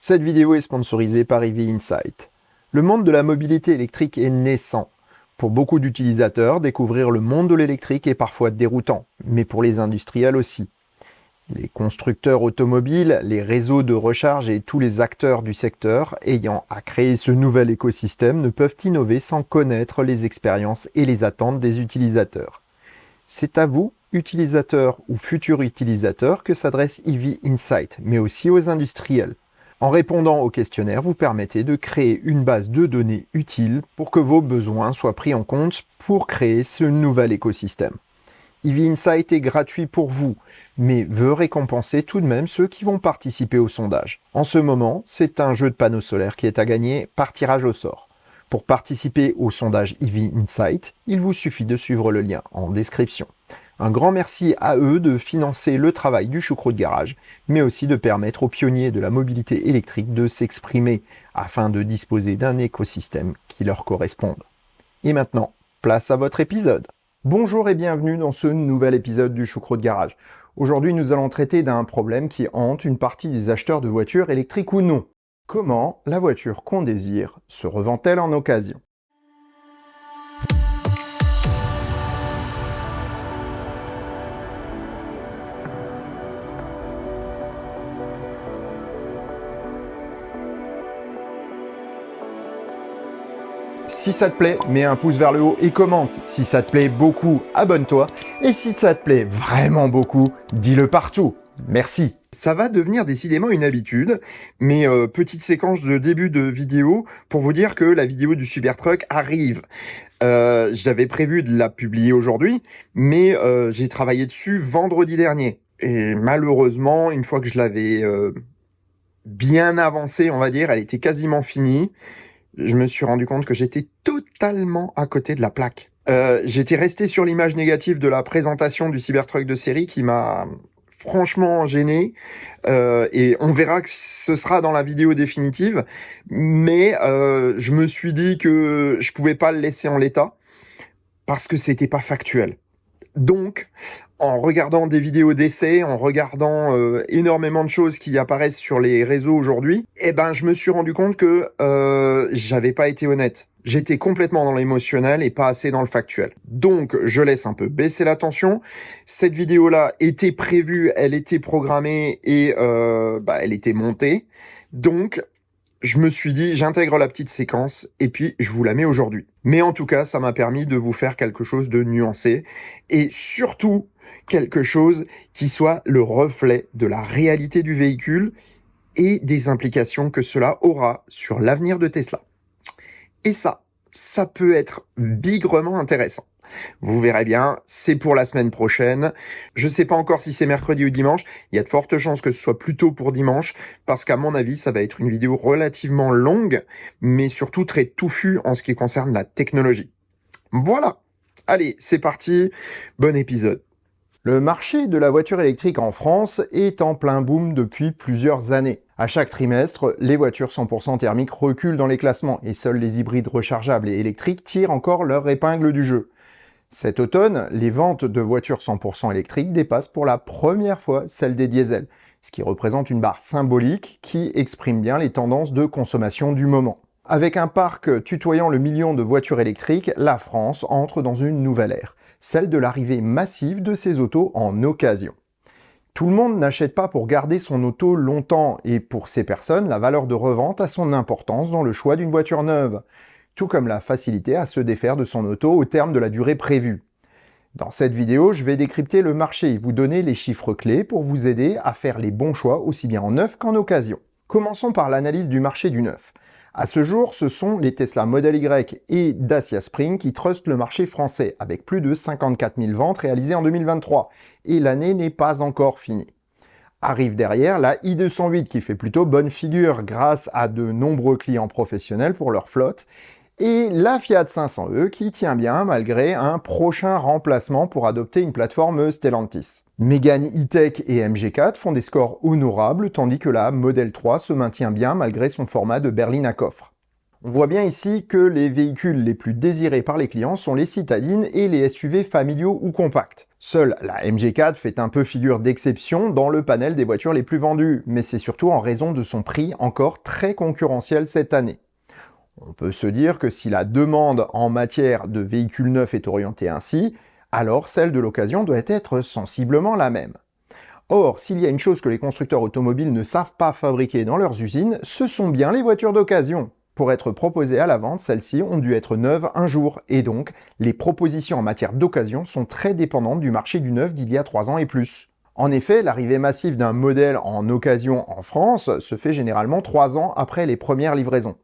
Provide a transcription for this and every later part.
Cette vidéo est sponsorisée par EV Insight. Le monde de la mobilité électrique est naissant. Pour beaucoup d'utilisateurs, découvrir le monde de l'électrique est parfois déroutant, mais pour les industriels aussi. Les constructeurs automobiles, les réseaux de recharge et tous les acteurs du secteur ayant à créer ce nouvel écosystème ne peuvent innover sans connaître les expériences et les attentes des utilisateurs. C'est à vous, utilisateurs ou futurs utilisateurs, que s'adresse EV Insight, mais aussi aux industriels. En répondant au questionnaire, vous permettez de créer une base de données utile pour que vos besoins soient pris en compte pour créer ce nouvel écosystème. EV Insight est gratuit pour vous, mais veut récompenser tout de même ceux qui vont participer au sondage. En ce moment, c'est un jeu de panneaux solaires qui est à gagner par tirage au sort. Pour participer au sondage EV Insight, il vous suffit de suivre le lien en description. Un grand merci à eux de financer le travail du Choucroute Garage, mais aussi de permettre aux pionniers de la mobilité électrique de s'exprimer afin de disposer d'un écosystème qui leur corresponde. Et maintenant, place à votre épisode. Bonjour et bienvenue dans ce nouvel épisode du Choucroute Garage. Aujourd'hui, nous allons traiter d'un problème qui hante une partie des acheteurs de voitures électriques ou non. Comment la voiture qu'on désire se revend-elle en occasion ? Si ça te plaît, mets un pouce vers le haut et commente. Si ça te plaît beaucoup, abonne-toi. Et si ça te plaît vraiment beaucoup, dis-le partout. Merci. Ça va devenir décidément une habitude, mais petite séquence de début de vidéo pour vous dire que la vidéo du Cybertruck arrive. J'avais prévu de la publier aujourd'hui, mais j'ai travaillé dessus vendredi dernier. Et malheureusement, une fois que je l'avais bien avancée, on va dire, elle était quasiment finie. Je me suis rendu compte que j'étais totalement à côté de la plaque. J'étais resté sur l'image négative de la présentation du Cybertruck de série qui m'a franchement gêné. Et on verra que ce sera dans la vidéo définitive. Mais je me suis dit que je pouvais pas le laisser en l'état parce que c'était pas factuel. Donc, en regardant des vidéos d'essai, en regardant énormément de choses qui apparaissent sur les réseaux aujourd'hui, je me suis rendu compte que j'avais pas été honnête. J'étais complètement dans l'émotionnel et pas assez dans le factuel. Donc, je laisse un peu baisser la tension. Cette vidéo-là était prévue, elle était programmée et elle était montée. Donc, je me suis dit, j'intègre la petite séquence et puis je vous la mets aujourd'hui. Mais en tout cas, ça m'a permis de vous faire quelque chose de nuancé et surtout quelque chose qui soit le reflet de la réalité du véhicule et des implications que cela aura sur l'avenir de Tesla. Et ça peut être bigrement intéressant. Vous verrez bien, c'est pour la semaine prochaine. Je sais pas encore si c'est mercredi ou dimanche. Il y a de fortes chances que ce soit plutôt pour dimanche, parce qu'à mon avis, ça va être une vidéo relativement longue, mais surtout très touffue en ce qui concerne la technologie. Voilà. Allez, c'est parti. Bon épisode. Le marché de la voiture électrique en France est en plein boom depuis plusieurs années. À chaque trimestre, les voitures 100% thermiques reculent dans les classements et seuls les hybrides rechargeables et électriques tirent encore leur épingle du jeu. Cet automne, les ventes de voitures 100% électriques dépassent pour la première fois celles des diesels, ce qui représente une barre symbolique qui exprime bien les tendances de consommation du moment. Avec un parc tutoyant le million de voitures électriques, la France entre dans une nouvelle ère, celle de l'arrivée massive de ces autos en occasion. Tout le monde n'achète pas pour garder son auto longtemps, et pour ces personnes, la valeur de revente a son importance dans le choix d'une voiture neuve, tout comme la facilité à se défaire de son auto au terme de la durée prévue. Dans cette vidéo, je vais décrypter le marché et vous donner les chiffres clés pour vous aider à faire les bons choix aussi bien en neuf qu'en occasion. Commençons par l'analyse du marché du neuf. À ce jour, ce sont les Tesla Model Y et Dacia Spring qui trustent le marché français, avec plus de 54 000 ventes réalisées en 2023, et l'année n'est pas encore finie. Arrive derrière la i208 qui fait plutôt bonne figure grâce à de nombreux clients professionnels pour leur flotte, et la Fiat 500e qui tient bien malgré un prochain remplacement pour adopter une plateforme Stellantis. Mégane E-Tech et MG4 font des scores honorables tandis que la Model 3 se maintient bien malgré son format de berline à coffre. On voit bien ici que les véhicules les plus désirés par les clients sont les citadines et les SUV familiaux ou compacts. Seule la MG4 fait un peu figure d'exception dans le panel des voitures les plus vendues, mais c'est surtout en raison de son prix encore très concurrentiel cette année. On peut se dire que si la demande en matière de véhicules neufs est orientée ainsi, alors celle de l'occasion doit être sensiblement la même. Or, s'il y a une chose que les constructeurs automobiles ne savent pas fabriquer dans leurs usines, ce sont bien les voitures d'occasion. Pour être proposées à la vente, celles-ci ont dû être neuves un jour, et donc les propositions en matière d'occasion sont très dépendantes du marché du neuf d'il y a 3 ans et plus. En effet, l'arrivée massive d'un modèle en occasion en France se fait généralement 3 ans après les premières livraisons.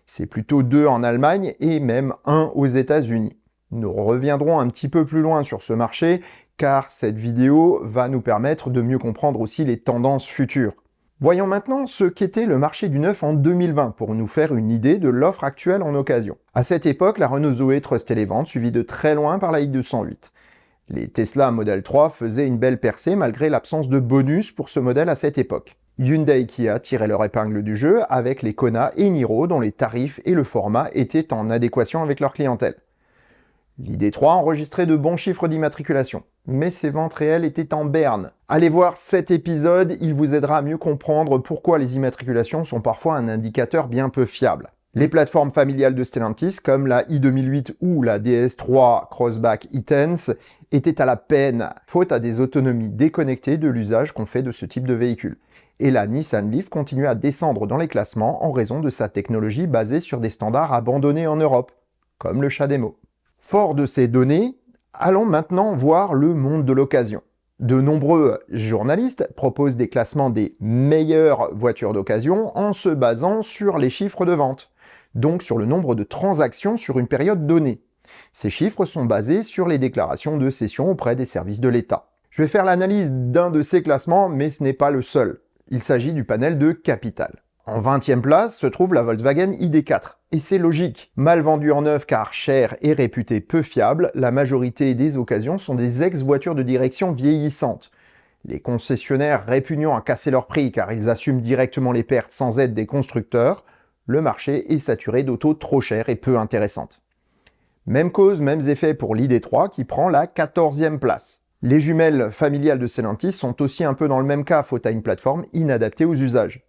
C'est plutôt 2 en Allemagne et même 1 aux États-Unis. Nous reviendrons un petit peu plus loin sur ce marché, car cette vidéo va nous permettre de mieux comprendre aussi les tendances futures. Voyons maintenant ce qu'était le marché du neuf en 2020 pour nous faire une idée de l'offre actuelle en occasion. À cette époque, la Renault Zoé trustait les ventes, suivie de très loin par la i208. Les Tesla Model 3 faisaient une belle percée malgré l'absence de bonus pour ce modèle à cette époque. Hyundai et Kia tiraient leur épingle du jeu avec les Kona et Niro dont les tarifs et le format étaient en adéquation avec leur clientèle. L'ID3 enregistrait de bons chiffres d'immatriculation, mais ses ventes réelles étaient en berne. Allez voir cet épisode, il vous aidera à mieux comprendre pourquoi les immatriculations sont parfois un indicateur bien peu fiable. Les plateformes familiales de Stellantis, comme la i2008 ou la DS3 Crossback e-Tense, étaient à la peine, faute à des autonomies déconnectées de l'usage qu'on fait de ce type de véhicule. Et la Nissan Leaf continue à descendre dans les classements en raison de sa technologie basée sur des standards abandonnés en Europe, comme le CHAdeMO. Fort de ces données, allons maintenant voir le monde de l'occasion. De nombreux journalistes proposent des classements des meilleures voitures d'occasion en se basant sur les chiffres de vente, donc sur le nombre de transactions sur une période donnée. Ces chiffres sont basés sur les déclarations de cession auprès des services de l'État. Je vais faire l'analyse d'un de ces classements, mais ce n'est pas le seul. Il s'agit du panel de Capital. En 20e place se trouve la Volkswagen ID4. Et c'est logique. Mal vendue en neuf car chère et réputée peu fiable, la majorité des occasions sont des ex-voitures de direction vieillissantes. Les concessionnaires répugnant à casser leur prix car ils assument directement les pertes sans aide des constructeurs, le marché est saturé d'autos trop chères et peu intéressantes. Même cause, mêmes effets pour l'ID3 qui prend la 14e place. Les jumelles familiales de Stellantis sont aussi un peu dans le même cas, faute à une plateforme inadaptée aux usages.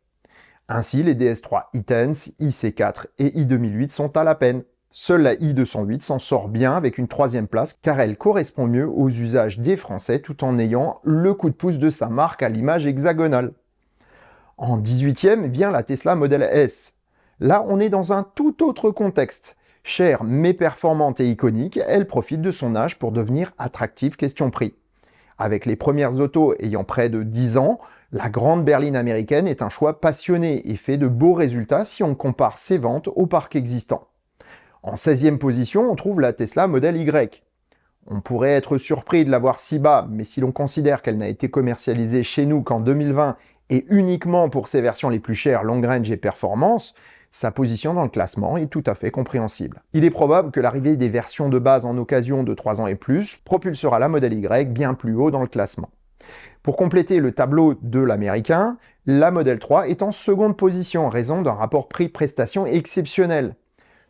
Ainsi, les DS3 e-Tense, IC4 et i2008 sont à la peine. Seule la i208 s'en sort bien avec une 3e place car elle correspond mieux aux usages des Français tout en ayant le coup de pouce de sa marque à l'image hexagonale. En 18e vient la Tesla Model S. Là, on est dans un tout autre contexte. Chère mais performante et iconique, elle profite de son âge pour devenir attractive question prix. Avec les premières autos ayant près de 10 ans, la grande berline américaine est un choix passionné et fait de beaux résultats si on compare ses ventes au parc existant. En 16e position, on trouve la Tesla Model Y. On pourrait être surpris de la voir si bas, mais si l'on considère qu'elle n'a été commercialisée chez nous qu'en 2020 et uniquement pour ses versions les plus chères long range et performance, sa position dans le classement est tout à fait compréhensible. Il est probable que l'arrivée des versions de base en occasion de 3 ans et plus propulsera la Model Y bien plus haut dans le classement. Pour compléter le tableau de l'américain, la Model 3 est en seconde position en raison d'un rapport prix-prestation exceptionnel.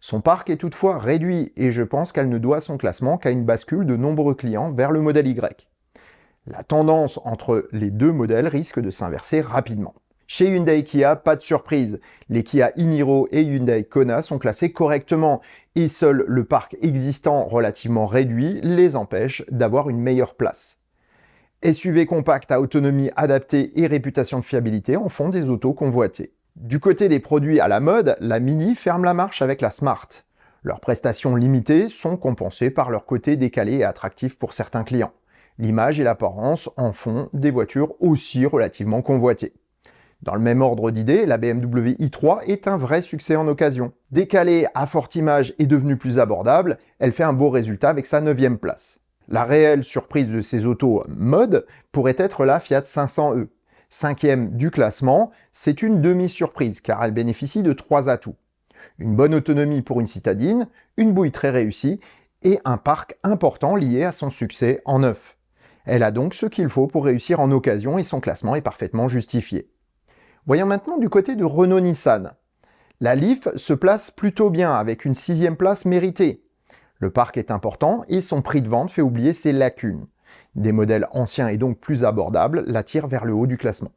Son parc est toutefois réduit et je pense qu'elle ne doit son classement qu'à une bascule de nombreux clients vers le Model Y. La tendance entre les deux modèles risque de s'inverser rapidement. Chez Hyundai Kia, pas de surprise, les Kia e-Niro et Hyundai Kona sont classés correctement et seul le parc existant relativement réduit les empêche d'avoir une meilleure place. SUV compact à autonomie adaptée et réputation de fiabilité en font des autos convoitées. Du côté des produits à la mode, la Mini ferme la marche avec la Smart. Leurs prestations limitées sont compensées par leur côté décalé et attractif pour certains clients. L'image et l'apparence en font des voitures aussi relativement convoitées. Dans le même ordre d'idées, la BMW i3 est un vrai succès en occasion. Décalée à forte image et devenue plus abordable, elle fait un beau résultat avec sa 9e place. La réelle surprise de ces autos mode pourrait être la Fiat 500e. 5e du classement, c'est une demi-surprise car elle bénéficie de 3 atouts. Une bonne autonomie pour une citadine, une bouille très réussie et un parc important lié à son succès en neuf. Elle a donc ce qu'il faut pour réussir en occasion et son classement est parfaitement justifié. Voyons maintenant du côté de Renault-Nissan. La Leaf se place plutôt bien, avec une 6e place méritée. Le parc est important et son prix de vente fait oublier ses lacunes. Des modèles anciens et donc plus abordables l'attirent vers le haut du classement.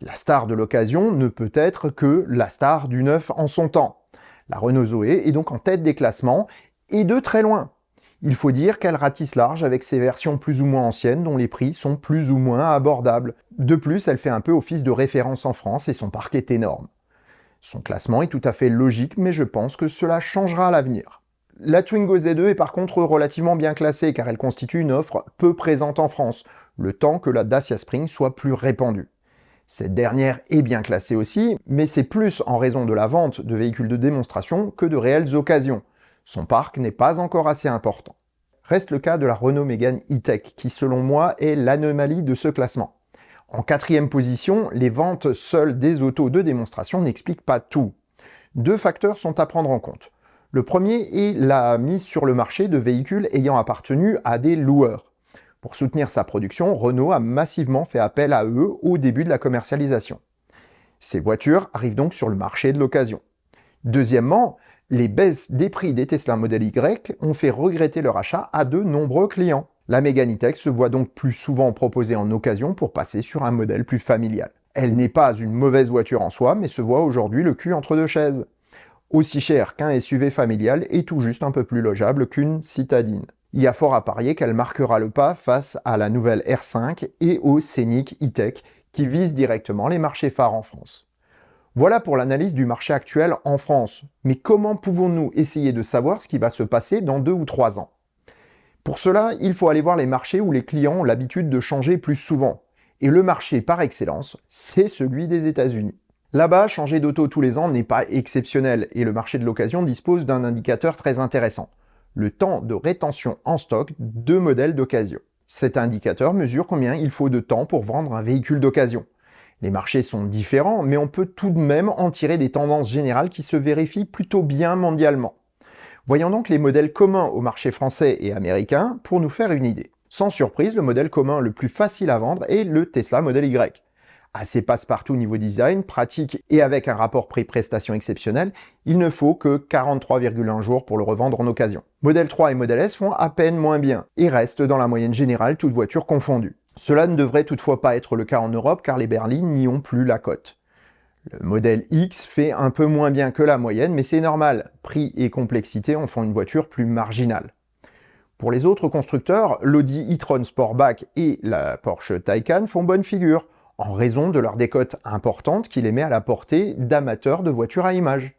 La star de l'occasion ne peut être que la star du neuf en son temps. La Renault Zoé est donc en tête des classements, et de très loin. Il faut dire qu'elle ratisse large avec ses versions plus ou moins anciennes dont les prix sont plus ou moins abordables. De plus, elle fait un peu office de référence en France et son parc est énorme. Son classement est tout à fait logique, mais je pense que cela changera à l'avenir. La Twingo Z2 est par contre relativement bien classée car elle constitue une offre peu présente en France, le temps que la Dacia Spring soit plus répandue. Cette dernière est bien classée aussi, mais c'est plus en raison de la vente de véhicules de démonstration que de réelles occasions. Son parc n'est pas encore assez important. Reste le cas de la Renault Mégane E-Tech, qui selon moi est l'anomalie de ce classement. En 4e position, les ventes seules des autos de démonstration n'expliquent pas tout. Deux facteurs sont à prendre en compte. Le premier est la mise sur le marché de véhicules ayant appartenu à des loueurs. Pour soutenir sa production, Renault a massivement fait appel à eux au début de la commercialisation. Ces voitures arrivent donc sur le marché de l'occasion. Deuxièmement, les baisses des prix des Tesla Model Y ont fait regretter leur achat à de nombreux clients. La Mégane E-Tech se voit donc plus souvent proposée en occasion pour passer sur un modèle plus familial. Elle n'est pas une mauvaise voiture en soi, mais se voit aujourd'hui le cul entre deux chaises. Aussi cher qu'un SUV familial et tout juste un peu plus logeable qu'une citadine. Il y a fort à parier qu'elle marquera le pas face à la nouvelle R5 et au Scénic E-Tech qui visent directement les marchés phares en France. Voilà pour l'analyse du marché actuel en France. Mais comment pouvons-nous essayer de savoir ce qui va se passer dans 2 ou 3 ans? Pour cela, il faut aller voir les marchés où les clients ont l'habitude de changer plus souvent. Et le marché par excellence, c'est celui des États-Unis. Là-bas, changer d'auto tous les ans n'est pas exceptionnel et le marché de l'occasion dispose d'un indicateur très intéressant. Le temps de rétention en stock de modèles d'occasion. Cet indicateur mesure combien il faut de temps pour vendre un véhicule d'occasion. Les marchés sont différents, mais on peut tout de même en tirer des tendances générales qui se vérifient plutôt bien mondialement. Voyons donc les modèles communs au marché français et américain pour nous faire une idée. Sans surprise, le modèle commun le plus facile à vendre est le Tesla Model Y. Assez passe-partout niveau design, pratique et avec un rapport prix-prestation exceptionnel, il ne faut que 43,1 jours pour le revendre en occasion. Model 3 et Model S font à peine moins bien et restent dans la moyenne générale toutes voitures confondues. Cela ne devrait toutefois pas être le cas en Europe car les berlines n'y ont plus la cote. Le modèle X fait un peu moins bien que la moyenne, mais c'est normal, prix et complexité en font une voiture plus marginale. Pour les autres constructeurs, l'Audi e-tron Sportback et la Porsche Taycan font bonne figure, en raison de leur décote importante qui les met à la portée d'amateurs de voitures à image.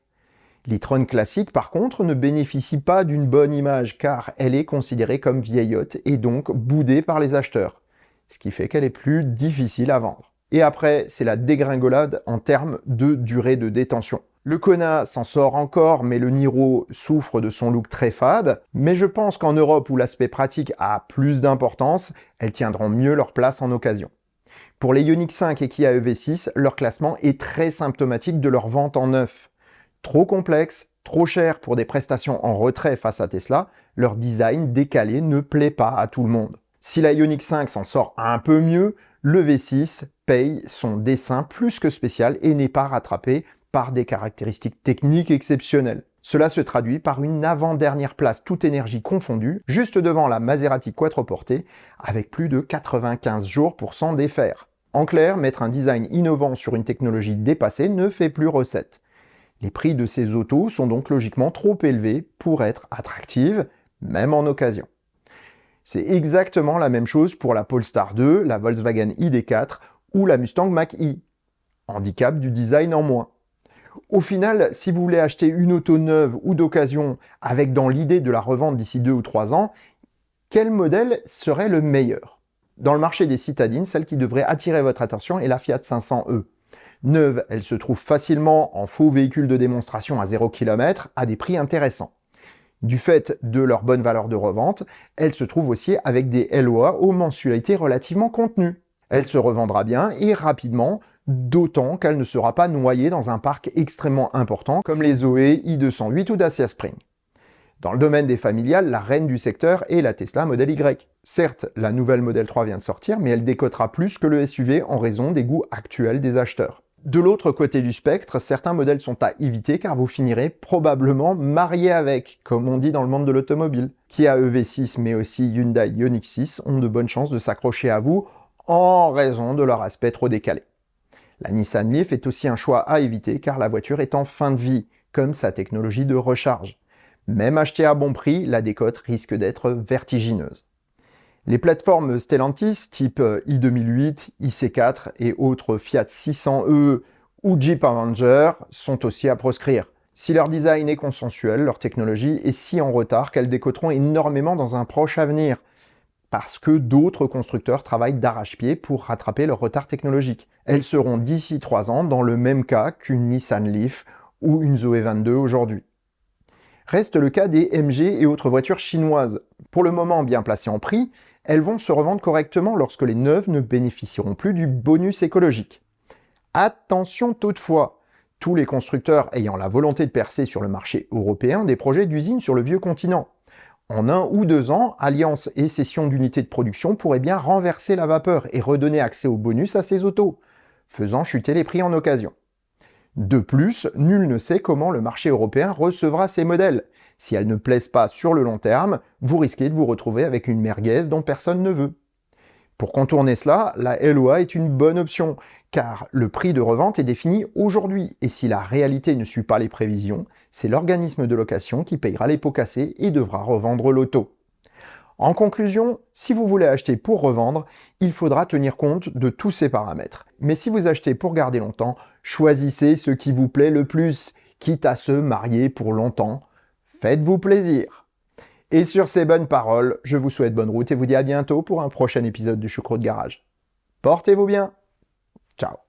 L'e-tron classique, par contre, ne bénéficie pas d'une bonne image, car elle est considérée comme vieillotte et donc boudée par les acheteurs, ce qui fait qu'elle est plus difficile à vendre. Et après, c'est la dégringolade en termes de durée de détention. Le Kona s'en sort encore, mais le Niro souffre de son look très fade. Mais je pense qu'en Europe, où l'aspect pratique a plus d'importance, elles tiendront mieux leur place en occasion. Pour les Ioniq 5 et Kia EV6, leur classement est très symptomatique de leur vente en neuf. Trop complexe, trop cher pour des prestations en retrait face à Tesla, leur design décalé ne plaît pas à tout le monde. Si la Ioniq 5 s'en sort un peu mieux, le V6 paye son dessin plus que spécial et n'est pas rattrapé par des caractéristiques techniques exceptionnelles. Cela se traduit par une avant-dernière place toute énergie confondue, juste devant la Maserati Quattroporte, avec plus de 95 jours pour s'en défaire. En clair, mettre un design innovant sur une technologie dépassée ne fait plus recette. Les prix de ces autos sont donc logiquement trop élevés pour être attractives, même en occasion. C'est exactement la même chose pour la Polestar 2, la Volkswagen ID4 ou la Mustang Mach-E. Handicap du design en moins. Au final, si vous voulez acheter une auto neuve ou d'occasion avec dans l'idée de la revendre d'ici 2 ou 3 ans, quel modèle serait le meilleur? Dans le marché des citadines, celle qui devrait attirer votre attention est la Fiat 500e. Neuve, elle se trouve facilement en faux véhicule de démonstration à 0 km à des prix intéressants. Du fait de leur bonne valeur de revente, elle se trouve aussi avec des LOA aux mensualités relativement contenues. Elle se revendra bien et rapidement, d'autant qu'elle ne sera pas noyée dans un parc extrêmement important comme les Zoé, i208 ou Dacia Spring. Dans le domaine des familiales, la reine du secteur est la Tesla Model Y. Certes, la nouvelle Model 3 vient de sortir, mais elle décotera plus que le SUV en raison des goûts actuels des acheteurs. De l'autre côté du spectre, certains modèles sont à éviter car vous finirez probablement marié avec, comme on dit dans le monde de l'automobile. Kia EV6 mais aussi Hyundai Ioniq 6 ont de bonnes chances de s'accrocher à vous en raison de leur aspect trop décalé. La Nissan Leaf est aussi un choix à éviter car la voiture est en fin de vie, comme sa technologie de recharge. Même achetée à bon prix, la décote risque d'être vertigineuse. Les plateformes Stellantis type i2008, IC4 et autres Fiat 600e ou Jeep Avenger sont aussi à proscrire. Si leur design est consensuel, leur technologie est si en retard qu'elles décoteront énormément dans un proche avenir, parce que d'autres constructeurs travaillent d'arrache-pied pour rattraper leur retard technologique. Elles seront d'ici 3 ans dans le même cas qu'une Nissan Leaf ou une Zoe 22 aujourd'hui. Reste le cas des MG et autres voitures chinoises. Pour le moment bien placées en prix, elles vont se revendre correctement lorsque les neuves ne bénéficieront plus du bonus écologique. Attention toutefois, tous les constructeurs ayant la volonté de percer sur le marché européen des projets d'usines sur le vieux continent. En 1 ou 2 ans, alliance et cession d'unités de production pourraient bien renverser la vapeur et redonner accès au bonus à ces autos, faisant chuter les prix en occasion. De plus, nul ne sait comment le marché européen recevra ces modèles. Si elles ne plaisent pas sur le long terme, vous risquez de vous retrouver avec une merguez dont personne ne veut. Pour contourner cela, la LOA est une bonne option, car le prix de revente est défini aujourd'hui, et si la réalité ne suit pas les prévisions, c'est l'organisme de location qui payera les pots cassés et devra revendre l'auto. En conclusion, si vous voulez acheter pour revendre, il faudra tenir compte de tous ces paramètres. Mais si vous achetez pour garder longtemps, choisissez ce qui vous plaît le plus, quitte à se marier pour longtemps. Faites-vous plaisir. Et sur ces bonnes paroles, je vous souhaite bonne route et vous dis à bientôt pour un prochain épisode du Choucroute Garage. Portez-vous bien. Ciao.